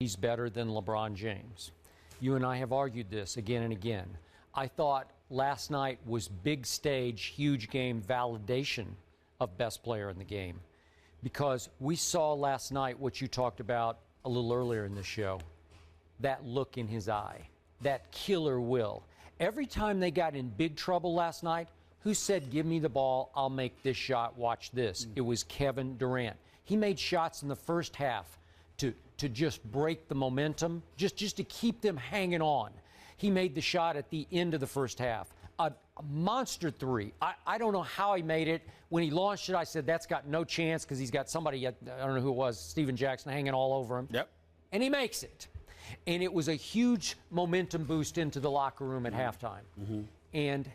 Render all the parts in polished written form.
he's better than LeBron James. You and I have argued this again and again. I thought last night was big stage, huge game validation of best player in the game, because we saw last night what you talked about a little earlier in the show, that look in his eye, that killer will. Every time they got in big trouble last night, who said, give me the ball, I'll make this shot, watch this? It was Kevin Durant. He made shots in the first half to just break the momentum, just to keep them hanging on. He made the shot at the end of the first half. A monster three. I don't know how he made it. When he launched it, I said, that's got no chance because he's got somebody, I don't know who it was, Steven Jackson, hanging all over him. Yep. And he makes it. And it was a huge momentum boost into the locker room at halftime. And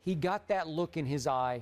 he got that look in his eye,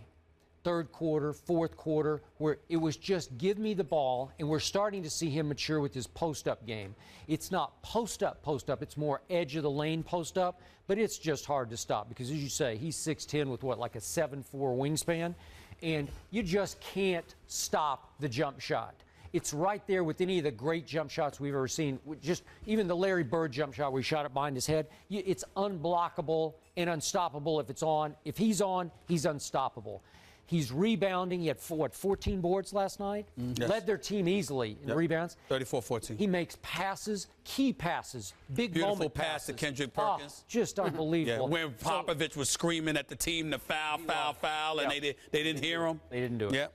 third quarter, fourth quarter, where it was just give me the ball, and we're starting to see him mature with his post-up game. It's not post-up, it's more edge-of-the-lane post-up, but it's just hard to stop because, as you say, he's 6'10" with what, like a 7'4" wingspan, and you just can't stop the jump shot. It's right there with any of the great jump shots we've ever seen. Just even the Larry Bird jump shot where he shot it behind his head, it's unblockable and unstoppable if it's on. If he's on, he's unstoppable. He's rebounding. He had, 14 boards last night? Yes. Led their team easily in rebounds. 34-14. He makes passes, key passes, big Beautiful moment pass passes. to Kendrick Perkins. Just unbelievable. Yeah, when Popovich was screaming at the team to foul, and they didn't hear him. They didn't do it. Yeah.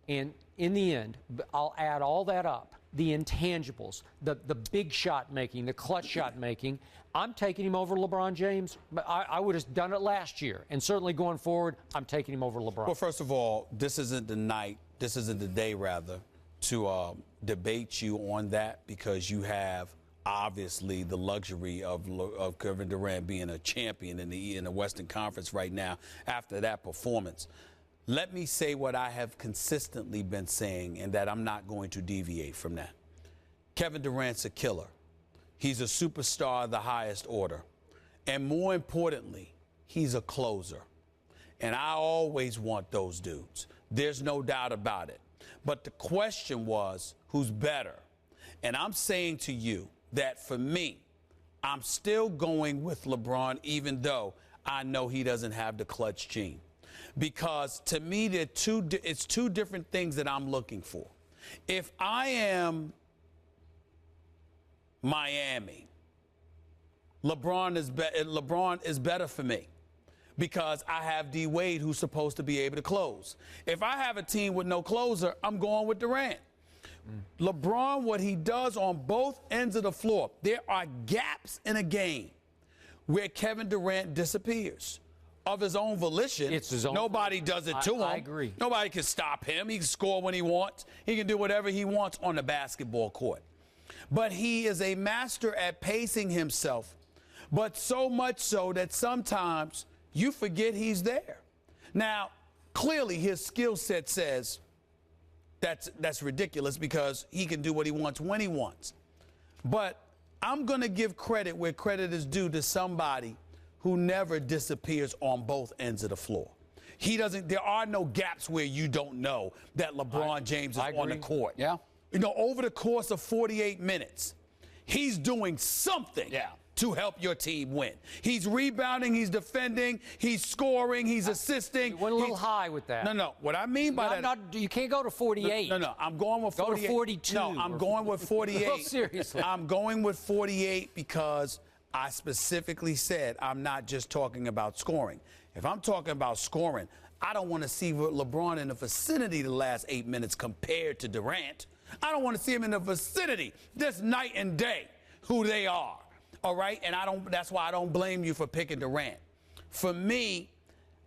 And in the end, I'll add all that up, the intangibles, the big shot making, the clutch shot making. I'm taking him over LeBron James, but I would have done it last year. And certainly going forward, I'm taking him over LeBron. Well, first of all, this isn't the day, rather, to debate you on that, because you have obviously the luxury of Kevin Durant being a champion in the Western Conference right now after that performance. Let me say what I have consistently been saying, and that I'm not going to deviate from that. Kevin Durant's a killer. He's a superstar of the highest order. And more importantly, he's a closer. And I always want those dudes. There's no doubt about it. But the question was, who's better? And I'm saying to you that for me, I'm still going with LeBron, even though I know he doesn't have the clutch gene. Because to me, it's two different things that I'm looking for. If I am Miami, LeBron is better for me because I have D. Wade, who's supposed to be able to close. If I have a team with no closer, I'm going with Durant. LeBron, what he does on both ends of the floor, there are gaps in a game where Kevin Durant disappears. Of his own volition. It's his own. Nobody does it to him. I agree. Nobody can stop him. He can score when he wants. He can do whatever he wants on the basketball court. But he is a master at pacing himself, but so much so that sometimes you forget he's there. Now, clearly his skill set says that's ridiculous because he can do what he wants when he wants. But I'm going to give credit where credit is due to somebody who never disappears on both ends of the floor. There are no gaps where you don't know that LeBron James is on the court. Yeah. You know, over the course of 48 minutes, he's doing something to help your team win. He's rebounding, he's defending, he's scoring, he's assisting. You went a little high with that. No. What I mean by that. You can't go to 48. No. I'm going with 48. Go to 42. No, I'm going with 48. No, seriously. I'm going with 48 because I specifically said I'm not just talking about scoring. If I'm talking about scoring, I don't want to see LeBron in the vicinity the last 8 minutes compared to Durant. I don't want to see him in the vicinity. This night and day who they are. All right? And that's why I don't blame you for picking Durant. For me,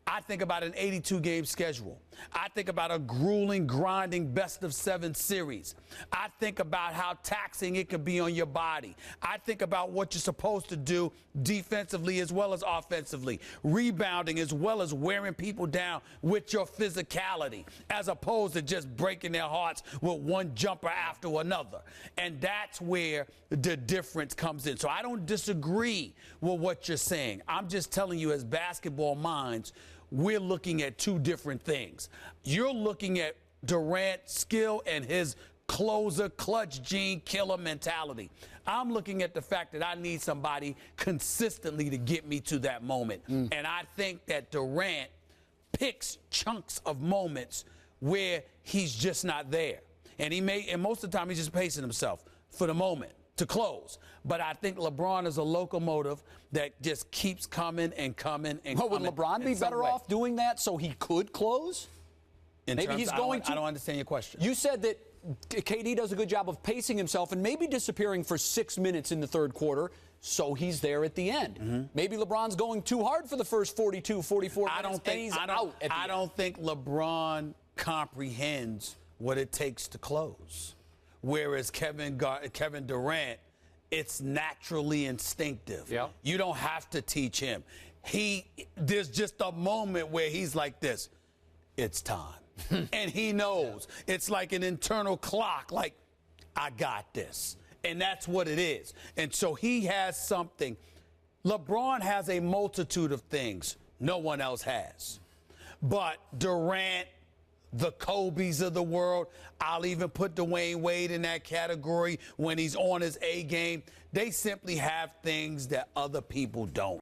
I think about an 82-game schedule. I think about a grueling, grinding best-of-7 series. I think about how taxing it could be on your body. I think about what you're supposed to do defensively as well as offensively, rebounding as well as wearing people down with your physicality, as opposed to just breaking their hearts with one jumper after another. And that's where the difference comes in. So I don't disagree with what you're saying. I'm just telling you, as basketball minds, we're looking at two different things. You're looking at Durant's skill and his closer, clutch gene, killer mentality. I'm looking at the fact that I need somebody consistently to get me to that moment. And I think that Durant picks chunks of moments where he's just not there. And most of the time he's just pacing himself for the moment to close. But I think LeBron is a locomotive that just keeps coming and coming and coming. Would LeBron be better off doing that so he could close? Maybe he's going to. I don't understand your question. You said that KD does a good job of pacing himself and maybe disappearing for 6 minutes in the third quarter, so he's there at the end. Maybe LeBron's going too hard for the first 42, 44 minutes, and he's out at the end. I don't think LeBron comprehends what it takes to close. Whereas Kevin Durant, it's naturally instinctive. Yep. You don't have to teach him. There's just a moment where he's like this. It's time. And he knows. It's like an internal clock, like, I got this. And that's what it is. And so he has something. LeBron has a multitude of things no one else has. But Durant, the Kobe's of the world, I'll even put Dwayne Wade in that category when he's on his A game. They simply have things that other people don't.